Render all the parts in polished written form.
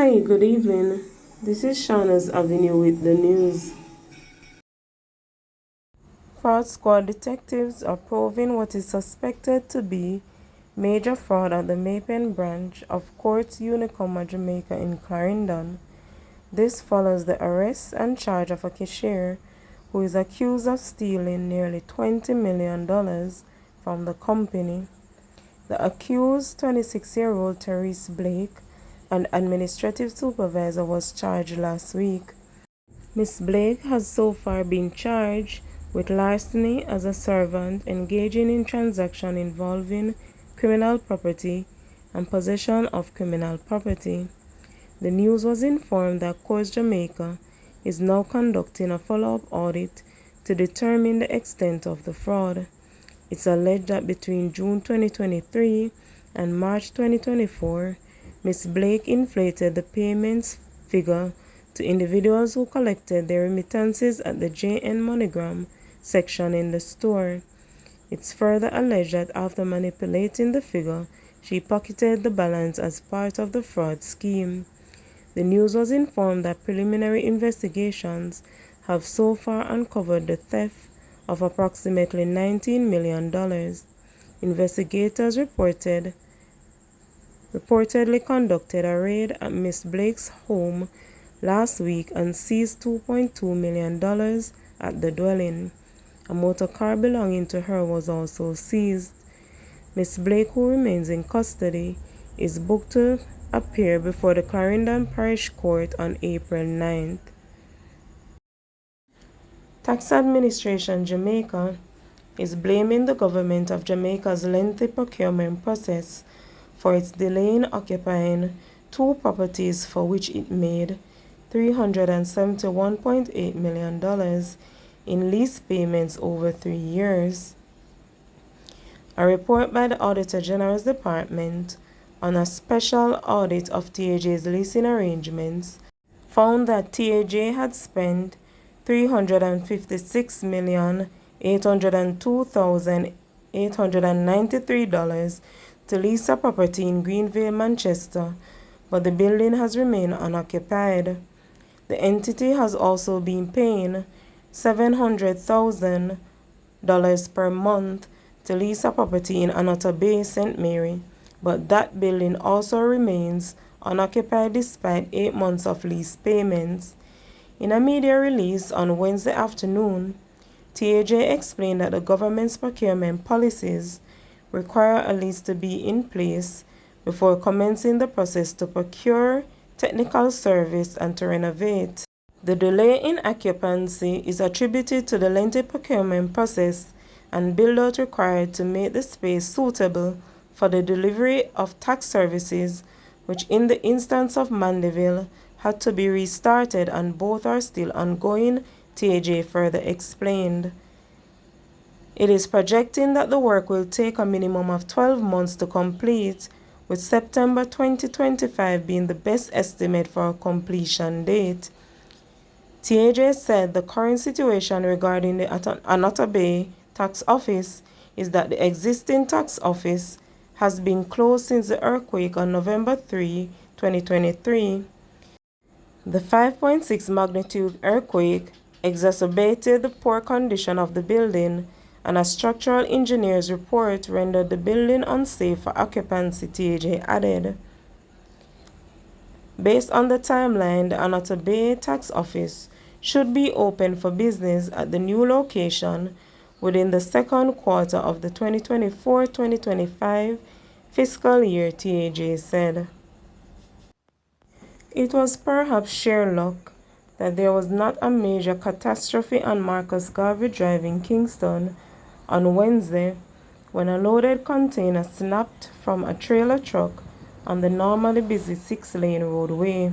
Hi, good evening. This is Shauna's Avenue with the news. Fraud squad detectives are probing what is suspected to be major fraud at the Mapen branch of Courts Unicoma Jamaica in Clarendon. This follows the arrest and charge of a cashier who is accused of stealing nearly $20 million from the company. The accused, 26-year-old Therese Blake, an administrative supervisor, was charged last week. Ms. Blake has so far been charged with larceny as a servant, engaging in transactions involving criminal property and possession of criminal property. The news was informed that Courts Jamaica is now conducting a follow-up audit to determine the extent of the fraud. It's alleged that between June 2023 and March 2024, Ms. Blake inflated the payments figure to individuals who collected their remittances at the JN MoneyGram section in the store. It's further alleged that after manipulating the figure, she pocketed the balance as part of the fraud scheme. The news was informed that preliminary investigations have so far uncovered the theft of approximately $19 million. Investigators reportedly conducted a raid at Ms. Blake's home last week and seized $2.2 million at the dwelling. A motor car belonging to her was also seized. Ms. Blake, who remains in custody, is booked to appear before the Clarendon Parish Court on April 9th. Tax Administration Jamaica is blaming the government of Jamaica's lengthy procurement process for its delay in occupying two properties for which it made $371.8 million in lease payments over 3 years. A report by the Auditor General's Department on a special audit of TAJ's leasing arrangements found that TAJ had spent $356,802,893 to lease a property in Greenville, Manchester, but the building has remained unoccupied. The entity has also been paying $700,000 per month to lease a property in Anota Bay, St. Mary, but that building also remains unoccupied despite 8 months of lease payments. In a media release on Wednesday afternoon, TAJ explained that the government's procurement policies require a lease to be in place before commencing the process to procure technical service and to renovate. The delay in occupancy is attributed to the lengthy procurement process and build-out required to make the space suitable for the delivery of tax services, which in the instance of Mandeville had to be restarted and both are still ongoing, TAJ further explained. It is projecting that the work will take a minimum of 12 months to complete, with September 2025 being the best estimate for a completion date. TAJ said the current situation regarding the Anota Bay tax office is that the existing tax office has been closed since the earthquake on November 3, 2023. The 5.6 magnitude earthquake exacerbated the poor condition of the building, and a structural engineer's report rendered the building unsafe for occupancy, TAJ added. Based on the timeline, the Anota Bay tax office should be open for business at the new location within the second quarter of the 2024-2025 fiscal year, TAJ said. It was perhaps sheer luck that there was not a major catastrophe on Marcus Garvey Drive in Kingston on Wednesday when a loaded container snapped from a trailer truck on the normally busy 6-lane roadway.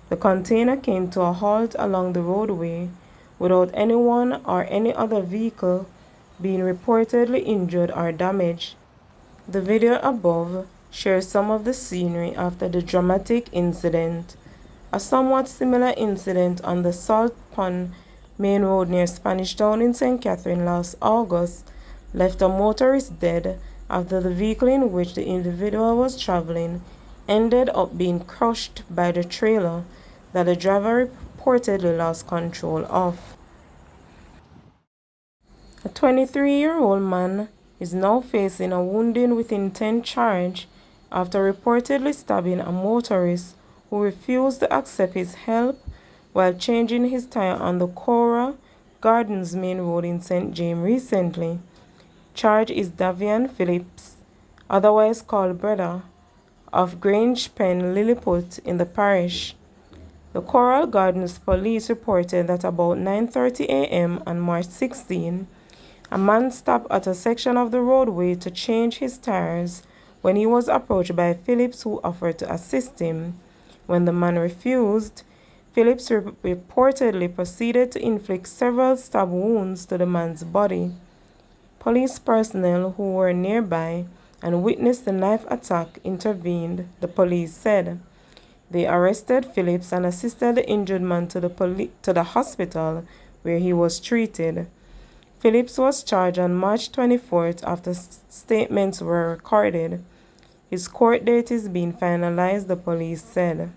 The container came to a halt along the roadway without anyone or any other vehicle being reportedly injured or damaged. The video above shares some of the scenery after the dramatic incident. A somewhat similar incident on the Salt Pond Main Road near Spanish Town in St. Catherine last August left a motorist dead after the vehicle in which the individual was traveling ended up being crushed by the trailer that the driver reportedly lost control of. A 23-year-old man is now facing a wounding with intent charge after reportedly stabbing a motorist who refused to accept his help while changing his tire on the Cora Gardens main road in St. James recently. Charge is Davian Phillips, otherwise called Brother, of Grange Pen, Lilliput in the parish. The Coral Gardens police reported that about 9:30 a.m. on March 16, a man stopped at a section of the roadway to change his tires when he was approached by Phillips, who offered to assist him. When the man refused, Phillips reportedly proceeded to inflict several stab wounds to the man's body. Police personnel who were nearby and witnessed the knife attack intervened, the police said. They arrested Phillips and assisted the injured man to the hospital where he was treated. Phillips was charged on March 24th after statements were recorded. His court date is being finalized, the police said.